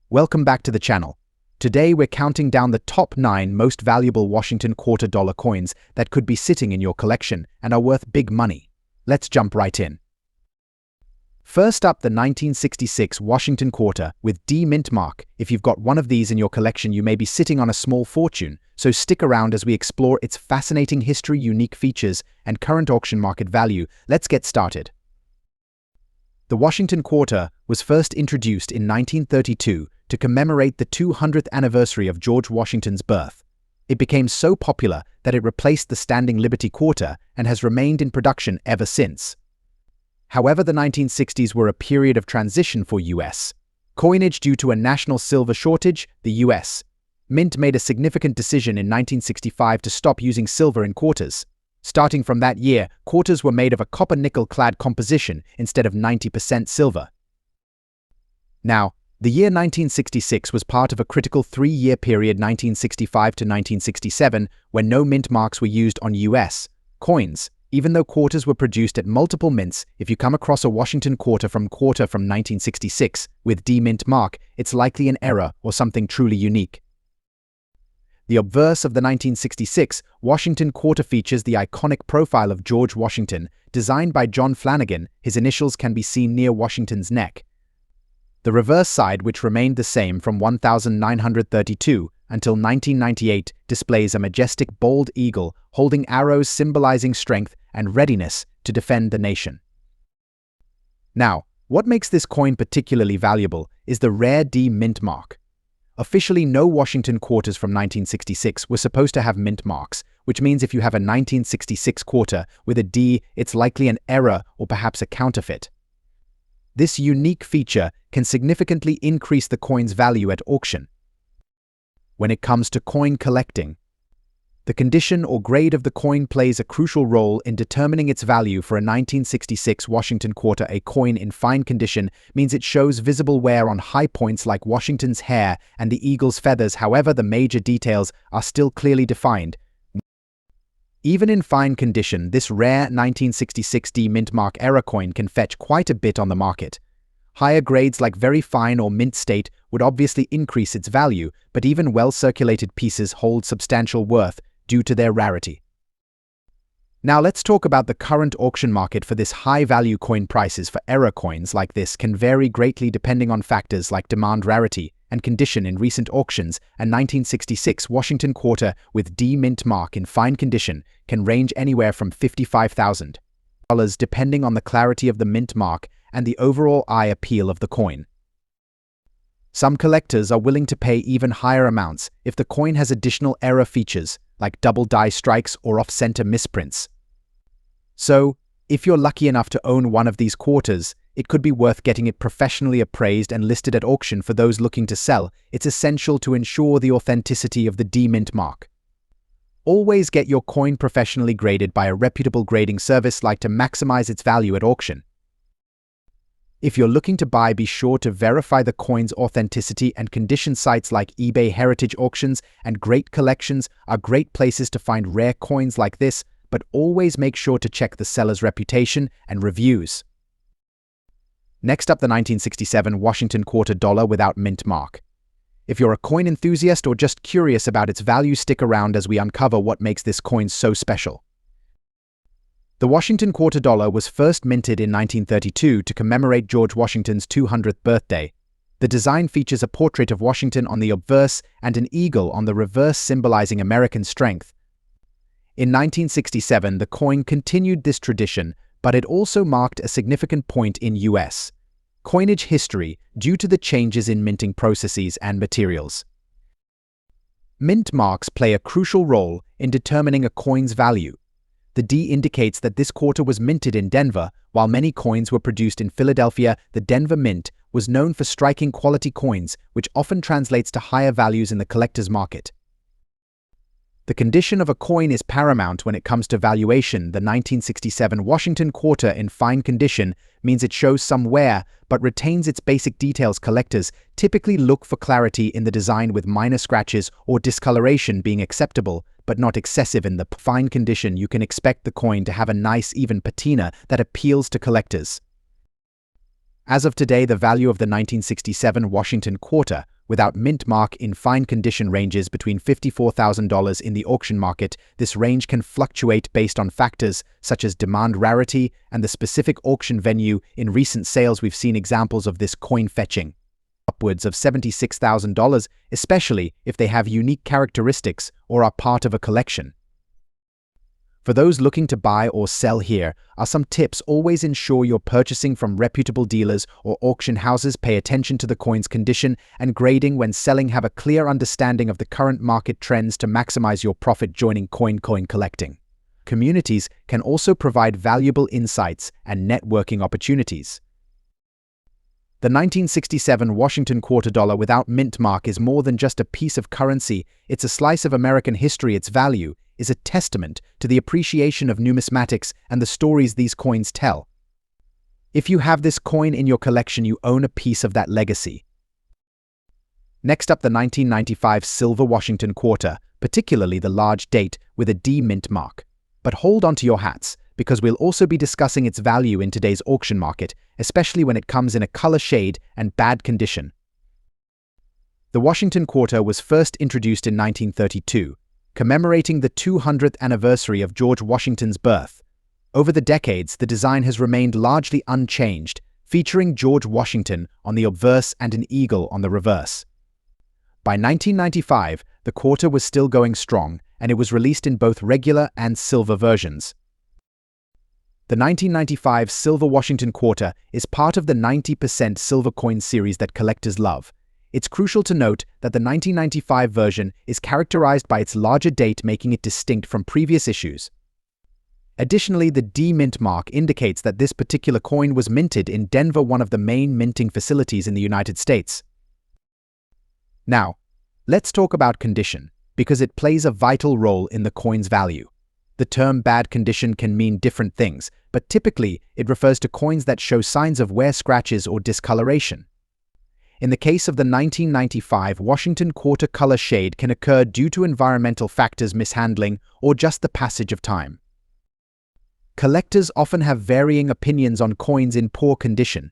Welcome back to the channel. Today we're counting down the top 9 most valuable Washington quarter dollar coins that could be sitting in your collection and are worth big money. Let's jump right in. First up, the 1966 Washington quarter with D mint mark. If you've got one of these in your collection, you may be sitting on a small fortune, so stick around as we explore its fascinating history, unique features, and current auction market value. Let's get started. The Washington quarter was first introduced in 1932 to commemorate the 200th anniversary of George Washington's birth. It became so popular that it replaced the standing Liberty quarter and has remained in production ever since. However, the 1960s were a period of transition for U.S. coinage due to a national silver shortage. The U.S. Mint made a significant decision in 1965 to stop using silver in quarters. Starting from that year, quarters were made of a copper-nickel-clad composition instead of 90% silver. Now, the year 1966 was part of a critical 3-year period, 1965 to 1967, when no mint marks were used on U.S. coins. Even though quarters were produced at multiple mints, if you come across a Washington quarter from 1966 with D mint mark, it's likely an error or something truly unique. The obverse of the 1966 Washington quarter features the iconic profile of George Washington, designed by John Flanagan. His initials can be seen near Washington's neck. The reverse side, which remained the same from 1932 until 1998, displays a majestic bald eagle holding arrows symbolizing strength and readiness to defend the nation. Now, what makes this coin particularly valuable is the rare D mint mark. Officially, no Washington quarters from 1966 were supposed to have mint marks, which means if you have a 1966 quarter with a D, it's likely an error or perhaps a counterfeit. This unique feature can significantly increase the coin's value at auction. When it comes to coin collecting, the condition or grade of the coin plays a crucial role in determining its value. For a 1966 Washington quarter, a coin in fine condition means it shows visible wear on high points like Washington's hair and the eagle's feathers. However, the major details are still clearly defined. Even in fine condition, this rare 1966 D mint mark error coin can fetch quite a bit on the market. Higher grades like very fine or mint state would obviously increase its value, but even well-circulated pieces hold substantial worth due to their rarity. Now let's talk about the current auction market for this high-value coin. Prices for error coins like this can vary greatly depending on factors like demand, rarity, and condition. In recent auctions, a 1966 Washington quarter with D mint mark in fine condition can range anywhere from $55,000 depending on the clarity of the mint mark and the overall eye appeal of the coin. Some collectors are willing to pay even higher amounts if the coin has additional error features like double die strikes or off-center misprints. So, if you're lucky enough to own one of these quarters, it could be worth getting it professionally appraised and listed at auction. For those looking to sell, it's essential to ensure the authenticity of the D mint mark. Always get your coin professionally graded by a reputable grading service like to maximize its value at auction. If you're looking to buy, be sure to verify the coin's authenticity and condition. Sites like eBay, heritage auctions, and Great Collections are great places to find rare coins like this, but always make sure to check the seller's reputation and reviews. Next up, the 1967 Washington quarter dollar without mint mark. If you're a coin enthusiast or just curious about its value, stick around as we uncover what makes this coin so special. The Washington quarter dollar was first minted in 1932 to commemorate George Washington's 200th birthday. The design features a portrait of Washington on the obverse and an eagle on the reverse, symbolizing American strength. In 1967, the coin continued this tradition, but it also marked a significant point in U.S. coinage history due to the changes in minting processes and materials. Mint marks play a crucial role in determining a coin's value. The D indicates that this quarter was minted in Denver. While many coins were produced in Philadelphia, the Denver Mint was known for striking quality coins, which often translates to higher values in the collector's market. The condition of a coin is paramount when it comes to valuation. The 1967 Washington quarter in fine condition means it shows some wear but retains its basic details. Collectors typically look for clarity in the design, with minor scratches or discoloration being acceptable but not excessive. In the fine condition, you can expect the coin to have a nice even patina that appeals to collectors. As of today, the value of the 1967 Washington quarter without mint mark in fine condition ranges between $54,000 in the auction market. This range can fluctuate based on factors such as demand, rarity, and the specific auction venue. In recent sales, we've seen examples of this coin fetching upwards of $76,000, especially if they have unique characteristics or are part of a collection. For those looking to buy or sell, here are some tips. Always ensure you're purchasing from reputable dealers or auction houses. Pay attention to the coin's condition and grading when selling. Have a clear understanding of the current market trends to maximize your profit. Joining coin collecting communities can also provide valuable insights and networking opportunities. The 1967 Washington quarter dollar without mint mark is more than just a piece of currency. It's a slice of American history. Its value is a testament to the appreciation of numismatics and the stories these coins tell. If you have this coin in your collection, you own a piece of that legacy. Next up, the 1995 silver Washington quarter, particularly the large date with a D mint mark. But hold on to your hats, because we'll also be discussing its value in today's auction market, especially when it comes in a color shade and bad condition. The Washington quarter was first introduced in 1932, commemorating the 200th anniversary of George Washington's birth. Over the decades, the design has remained largely unchanged, featuring George Washington on the obverse and an eagle on the reverse. By 1995, the quarter was still going strong, and it was released in both regular and silver versions. The 1995 silver Washington quarter is part of the 90% silver coin series that collectors love. It's crucial to note that the 1995 version is characterized by its larger date, making it distinct from previous issues. Additionally, the D mint mark indicates that this particular coin was minted in Denver, one of the main minting facilities in the United States. Now, let's talk about condition, because it plays a vital role in the coin's value. The term bad condition can mean different things, but typically it refers to coins that show signs of wear, scratches, or discoloration. In the case of the 1995 Washington quarter, color shade can occur due to environmental factors, mishandling, or just the passage of time. Collectors often have varying opinions on coins in poor condition.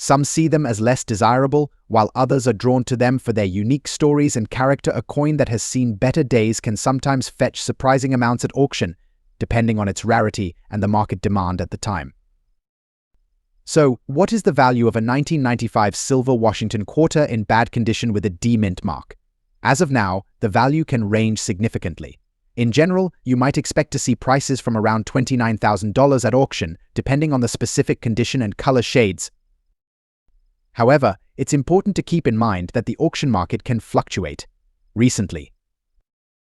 Some see them as less desirable, while others are drawn to them for their unique stories and character. A coin that has seen better days can sometimes fetch surprising amounts at auction, depending on its rarity and the market demand at the time. So, what is the value of a 1995 silver Washington quarter in bad condition with a D mint mark? As of now, the value can range significantly. In general, you might expect to see prices from around $29,000 at auction, depending on the specific condition and color shades. However, it's important to keep in mind that the auction market can fluctuate. Recently,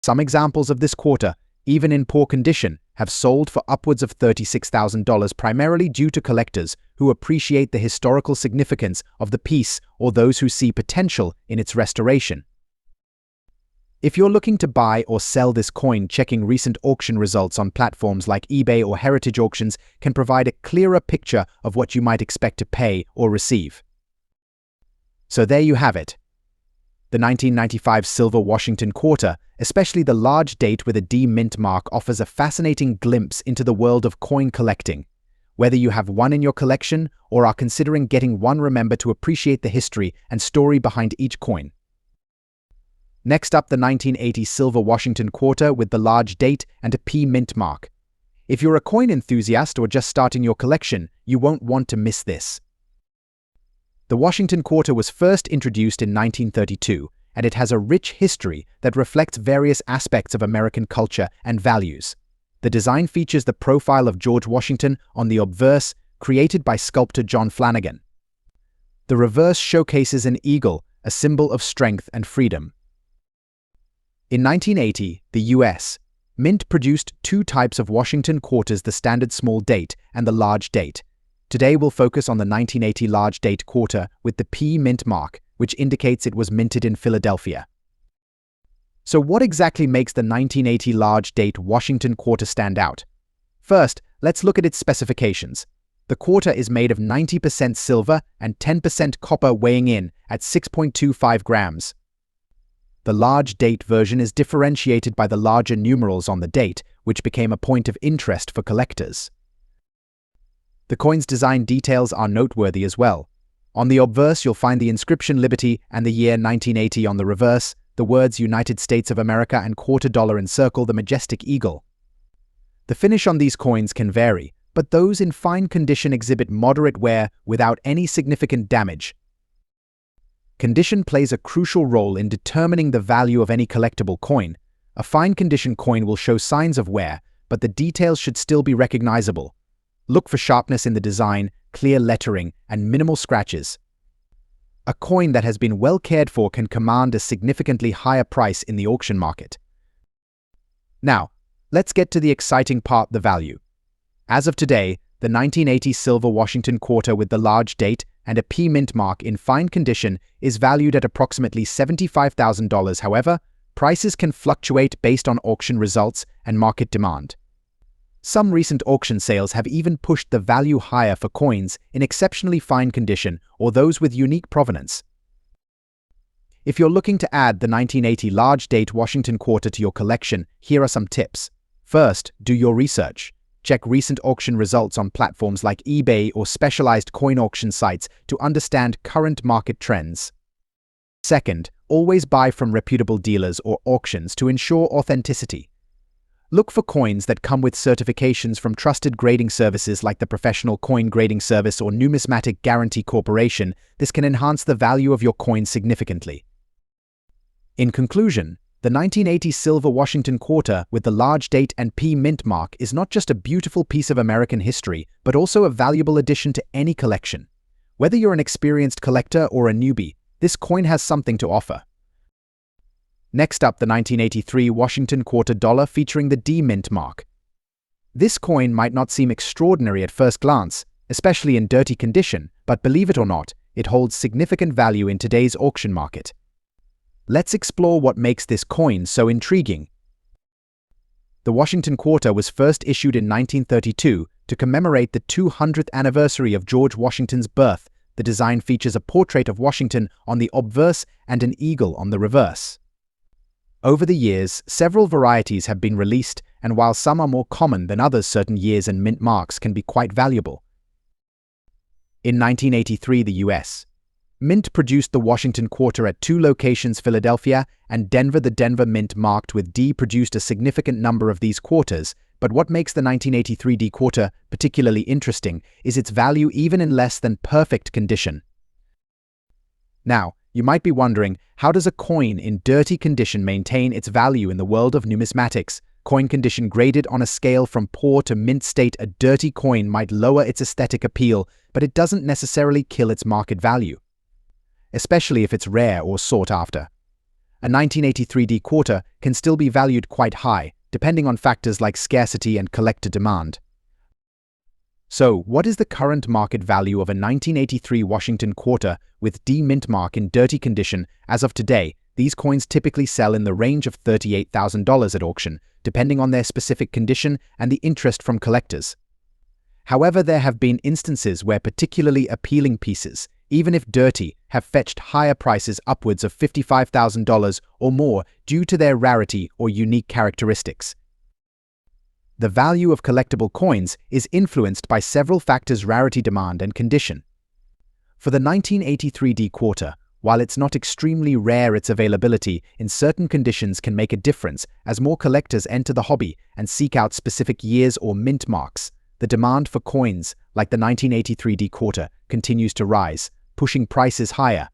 some examples of this quarter, even in poor condition, have sold for upwards of $36,000, primarily due to collectors who appreciate the historical significance of the piece or those who see potential in its restoration. If you're looking to buy or sell this coin, checking recent auction results on platforms like eBay or Heritage Auctions can provide a clearer picture of what you might expect to pay or receive. So there you have it. The 1995 silver Washington quarter, especially the large date with a D mint mark, offers a fascinating glimpse into the world of coin collecting. Whether you have one in your collection or are considering getting one, remember to appreciate the history and story behind each coin. Next up, the 1980 silver Washington quarter with the large date and a P mint mark. If you're a coin enthusiast or just starting your collection, you won't want to miss this. The Washington quarter was first introduced in 1932, and it has a rich history that reflects various aspects of American culture and values. The design features the profile of George Washington on the obverse, created by sculptor John Flanagan. The reverse showcases an eagle, a symbol of strength and freedom. In 1980, the U.S. Mint produced two types of Washington quarters, the standard small date and the large date. Today we'll focus on the 1980 large date quarter with the P mint mark, which indicates it was minted in Philadelphia. So what exactly makes the 1980 large date Washington quarter stand out? First, let's look at its specifications. The quarter is made of 90% silver and 10% copper, weighing in at 6.25 grams. The large date version is differentiated by the larger numerals on the date, which became a point of interest for collectors. The coin's design details are noteworthy as well. On the obverse, you'll find the inscription Liberty and the year 1980 on the reverse, the words United States of America and $quarter encircle the majestic eagle. The finish on these coins can vary, but those in fine condition exhibit moderate wear without any significant damage. Condition plays a crucial role in determining the value of any collectible coin. A fine condition coin will show signs of wear, but the details should still be recognizable. Look for sharpness in the design, clear lettering, and minimal scratches. A coin that has been well cared for can command a significantly higher price in the auction market. Now, let's get to the exciting part, the value. As of today, the 1980 silver Washington quarter with the large date and a P mint mark in fine condition is valued at approximately $75,000. However, prices can fluctuate based on auction results and market demand. Some recent auction sales have even pushed the value higher for coins in exceptionally fine condition or those with unique provenance. If you're looking to add the 1980 large date Washington quarter to your collection, here are some tips. First, do your research. Check recent auction results on platforms like eBay or specialized coin auction sites to understand current market trends. Second, always buy from reputable dealers or auctions to ensure authenticity. Look for coins that come with certifications from trusted grading services like the Professional Coin Grading Service or Numismatic Guarantee Corporation. This can enhance the value of your coin significantly. In conclusion, the 1980 silver Washington quarter with the large date and P mint mark is not just a beautiful piece of American history, but also a valuable addition to any collection. Whether you're an experienced collector or a newbie, this coin has something to offer. Next up, the 1983 Washington quarter dollar featuring the D mint mark. This coin might not seem extraordinary at first glance, especially in dirty condition, but believe it or not, it holds significant value in today's auction market. Let's explore what makes this coin so intriguing. The Washington quarter was first issued in 1932 to commemorate the 200th anniversary of George Washington's birth. The design features a portrait of Washington on the obverse and an eagle on the reverse. Over the years, several varieties have been released, and while some are more common than others, certain years and mint marks can be quite valuable. In 1983, the U.S. Mint produced the Washington quarter at 2 locations, Philadelphia and Denver. The Denver Mint marked with D produced a significant number of these quarters, but what makes the 1983 D quarter particularly interesting is its value even in less than perfect condition. Now, you might be wondering, how does a coin in dirty condition maintain its value in the world of numismatics? Coin condition graded on a scale from poor to mint state. A dirty coin might lower its aesthetic appeal, but it doesn't necessarily kill its market value, especially if it's rare or sought after. A 1983 D quarter can still be valued quite high, depending on factors like scarcity and collector demand. So, what is the current market value of a 1983 Washington quarter with D mint mark in dirty condition? As of today, these coins typically sell in the range of $38,000 at auction, depending on their specific condition and the interest from collectors. However, there have been instances where particularly appealing pieces, even if dirty, have fetched higher prices, upwards of $55,000 or more, due to their rarity or unique characteristics. The value of collectible coins is influenced by several factors: rarity, demand, and condition. For the 1983 D quarter, while it's not extremely rare, its availability in certain conditions can make a difference as more collectors enter the hobby and seek out specific years or mint marks. The demand for coins like the 1983 D quarter continues to rise, pushing prices higher.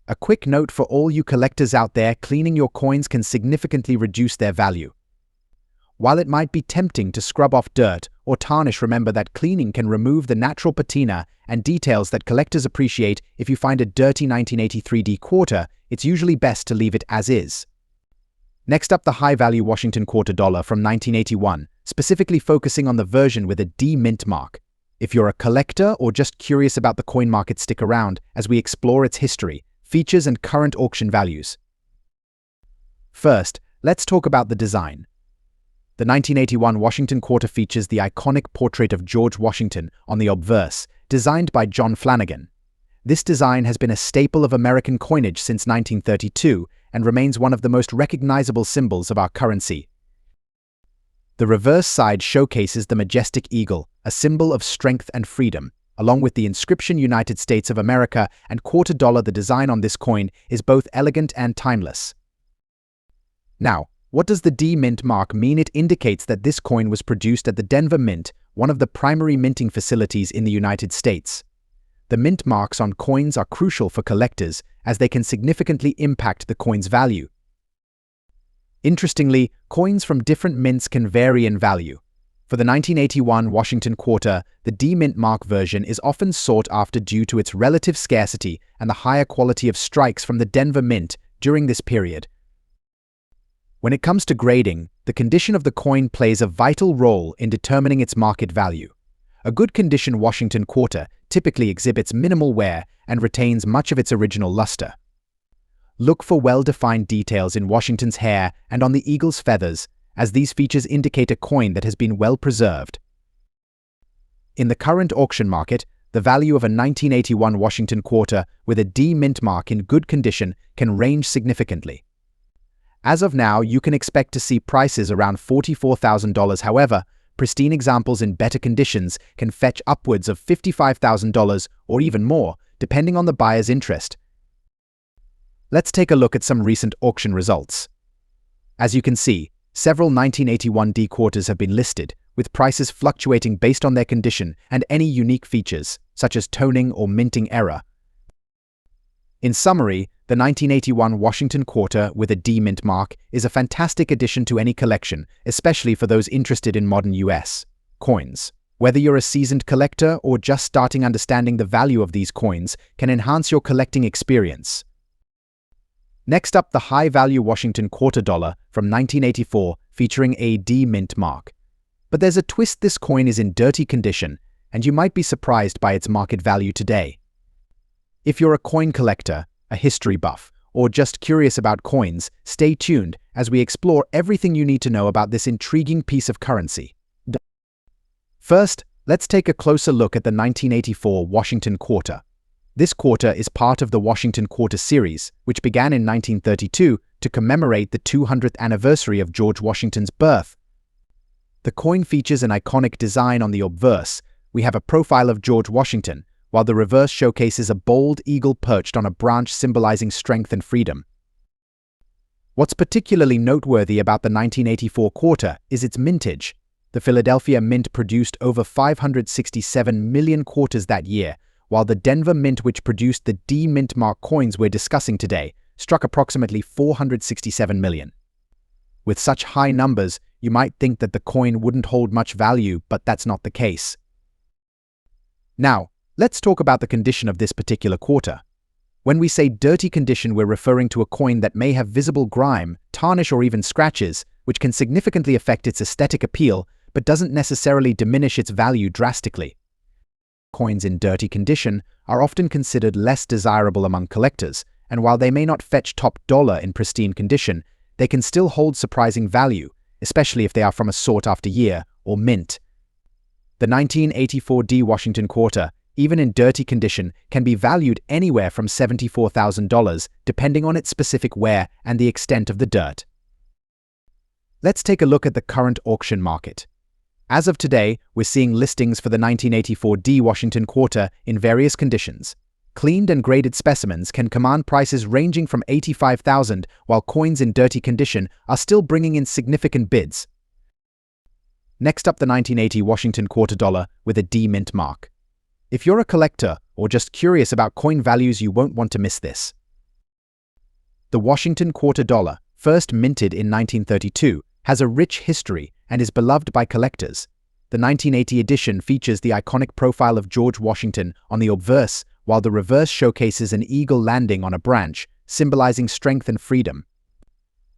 A quick note for all you collectors out there: cleaning your coins can significantly reduce their value. While it might be tempting to scrub off dirt or tarnish, remember that cleaning can remove the natural patina and details that collectors appreciate. If you find a dirty 1983 D quarter, it's usually best to leave it as is. Next up, the high-value Washington quarter dollar from 1981, specifically focusing on the version with a D mint mark. If you're a collector or just curious about the coin market, stick around as we explore its history, features, and current auction values. First, let's talk about the design. The 1981 Washington quarter features the iconic portrait of George Washington on the obverse, designed by John Flanagan. This design has been a staple of American coinage since 1932 and remains one of the most recognizable symbols of our currency. The reverse side showcases the majestic eagle, a symbol of strength and freedom. Along with the inscription United States of America and quarter dollar, the design on this coin is both elegant and timeless. Now, what does the D Mint mark mean? It indicates that this coin was produced at the Denver Mint, one of the primary minting facilities in the United States. The mint marks on coins are crucial for collectors as they can significantly impact the coin's value. Interestingly, coins from different mints can vary in value. For the 1981 Washington quarter, the D Mint mark version is often sought after due to its relative scarcity and the higher quality of strikes from the Denver Mint during this period. When it comes to grading, the condition of the coin plays a vital role in determining its market value. A good condition Washington quarter typically exhibits minimal wear and retains much of its original luster. Look for well-defined details in Washington's hair and on the eagle's feathers, as these features indicate a coin that has been well preserved. In the current auction market, the value of a 1981 Washington quarter with a D Mint mark in good condition can range significantly. As of now, you can expect to see prices around $44,000. However, pristine examples in better conditions can fetch upwards of $55,000 or even more, depending on the buyer's interest. Let's take a look at some recent auction results. As you can see, several 1981 D quarters have been listed, with prices fluctuating based on their condition and any unique features, such as toning or minting error. In summary, the 1981 Washington quarter with a D Mint mark is a fantastic addition to any collection, especially for those interested in modern US coins. Whether you're a seasoned collector or just starting, understanding the value of these coins can enhance your collecting experience. Next up, the high-value Washington quarter dollar from 1984 featuring a D Mint mark. But there's a twist: this coin is in dirty condition, and you might be surprised by its market value today. If you're a coin collector, a history buff, or just curious about coins, stay tuned as we explore everything you need to know about this intriguing piece of currency. First, let's take a closer look at the 1984 Washington quarter. This quarter is part of the Washington Quarter series, which began in 1932 to commemorate the 200th anniversary of George Washington's birth. The coin features an iconic design. On the obverse, we have a profile of George Washington, while the reverse showcases a bold eagle perched on a branch symbolizing strength and freedom. What's particularly noteworthy about the 1984 quarter is its mintage. The Philadelphia Mint produced over 567 million quarters that year, while the Denver Mint, which produced the D Mint mark coins we're discussing today, struck approximately 467 million. With such high numbers, you might think that the coin wouldn't hold much value, but that's not the case. Now, let's talk about the condition of this particular quarter. When we say dirty condition, we're referring to a coin that may have visible grime, tarnish, or even scratches, which can significantly affect its aesthetic appeal, but doesn't necessarily diminish its value drastically. Coins in dirty condition are often considered less desirable among collectors, and while they may not fetch top dollar in pristine condition, they can still hold surprising value, especially if they are from a sought-after year or mint. The 1984 D Washington quarter, even in dirty condition, can be valued anywhere from $74,000, depending on its specific wear and the extent of the dirt. Let's take a look at the current auction market. As of today, we're seeing listings for the 1984 D Washington quarter in various conditions. Cleaned and graded specimens can command prices ranging from $85,000, while coins in dirty condition are still bringing in significant bids. Next up, the 1980 Washington quarter dollar with a D Mint mark. If you're a collector or just curious about coin values, you won't want to miss this. The Washington quarter dollar, first minted in 1932, has a rich history and is beloved by collectors. The 1980 edition features the iconic profile of George Washington on the obverse, while the reverse showcases an eagle landing on a branch, symbolizing strength and freedom.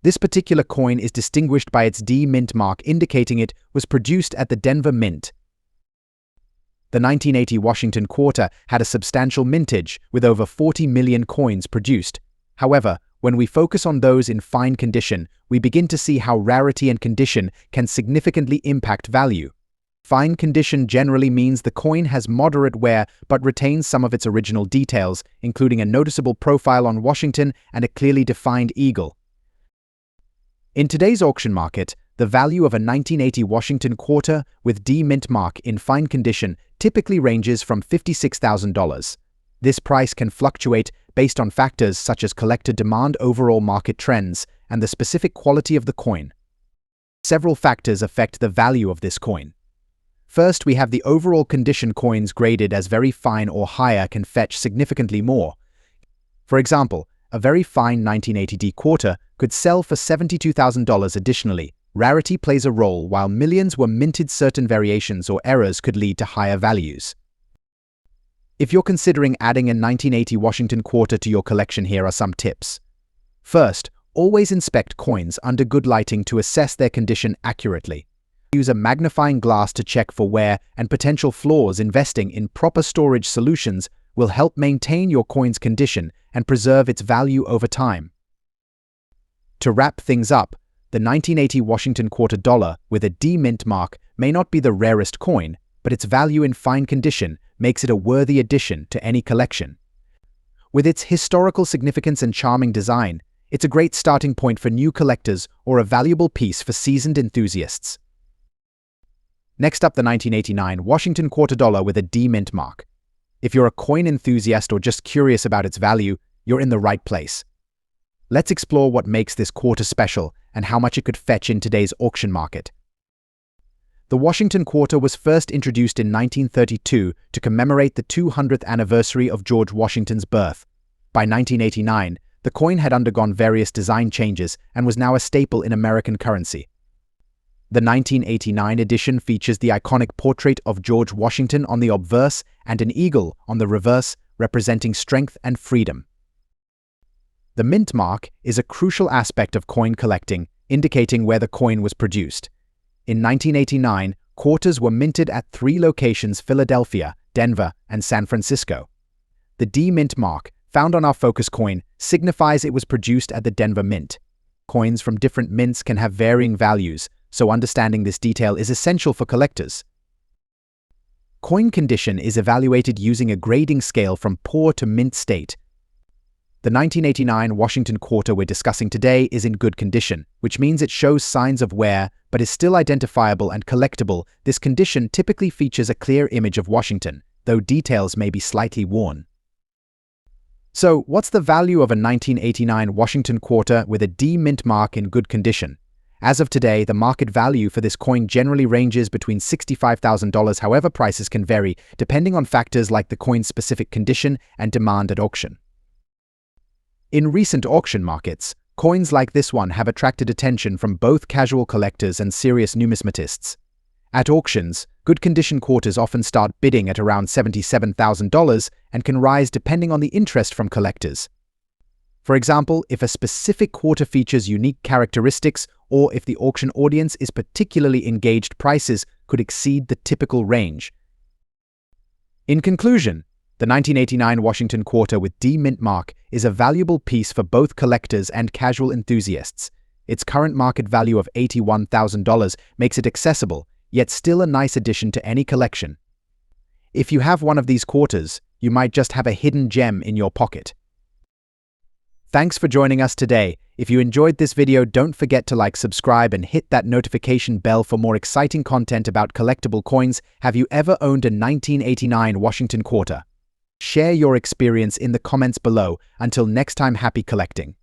This particular coin is distinguished by its D Mint mark, indicating it was produced at the Denver Mint. The 1980 Washington quarter had a substantial mintage, with over 40 million coins produced. However, when we focus on those in fine condition, we begin to see how rarity and condition can significantly impact value. Fine condition generally means the coin has moderate wear but retains some of its original details, including a noticeable profile on Washington and a clearly defined eagle. In today's auction market, The value of a 1980 Washington quarter with D mint mark in fine condition typically ranges from $56,000. This price can fluctuate based on factors such as collector demand, overall market trends, and the specific quality of the coin. Several factors affect the value of this coin. First, we have the overall condition. Coins graded as very fine or higher can fetch significantly more. For example, a very fine 1980 D quarter could sell for $72,000. Additionally, rarity plays a role. While millions were minted, certain variations or errors could lead to higher values. If you're considering adding a 1980 Washington quarter to your collection, here are some tips. First, always inspect coins under good lighting to assess their condition accurately. Use a magnifying glass to check for wear and potential flaws. Investing in proper storage solutions will help maintain your coin's condition and preserve its value over time. To wrap things up, the 1980 Washington quarter dollar with a D mint mark may not be the rarest coin, but its value in fine condition makes it a worthy addition to any collection. With its historical significance and charming design, it's a great starting point for new collectors or a valuable piece for seasoned enthusiasts. Next up, the 1989 Washington quarter dollar with a D mint mark. If you're a coin enthusiast or just curious about its value, you're in the right place. Let's explore what makes this quarter special and how much it could fetch in today's auction market. The Washington quarter was first introduced in 1932 to commemorate the 200th anniversary of George Washington's birth. By 1989, the coin had undergone various design changes and was now a staple in American currency. The 1989 edition features the iconic portrait of George Washington on the obverse and an eagle on the reverse, representing strength and freedom. The mint mark is a crucial aspect of coin collecting, indicating where the coin was produced. In 1989, quarters were minted at 3 locations: Philadelphia, Denver, and San Francisco. The D mint mark, found on our focus coin, signifies it was produced at the Denver Mint. Coins from different mints can have varying values, so understanding this detail is essential for collectors. Coin condition is evaluated using a grading scale from poor to mint state. The 1989 Washington quarter we're discussing today is in good condition, which means it shows signs of wear but is still identifiable and collectible. This condition typically features a clear image of Washington, though details may be slightly worn. So, what's the value of a 1989 Washington quarter with a D mint mark in good condition? As of today, the market value for this coin generally ranges between $65,000. However, prices can vary depending on factors like the coin's specific condition and demand at auction. In recent auction markets, coins like this one have attracted attention from both casual collectors and serious numismatists. At auctions, good condition quarters often start bidding at around $77,000 and can rise depending on the interest from collectors. For example, if a specific quarter features unique characteristics or if the auction audience is particularly engaged, prices could exceed the typical range. In conclusion, the 1989 Washington quarter with D mint mark is a valuable piece for both collectors and casual enthusiasts. Its current market value of $81,000 makes it accessible, yet still a nice addition to any collection. If you have one of these quarters, you might just have a hidden gem in your pocket. Thanks for joining us today. If you enjoyed this video, don't forget to like, subscribe, and hit that notification bell for more exciting content about collectible coins. Have you ever owned a 1989 Washington quarter? Share your experience in the comments below. Until next time, happy collecting.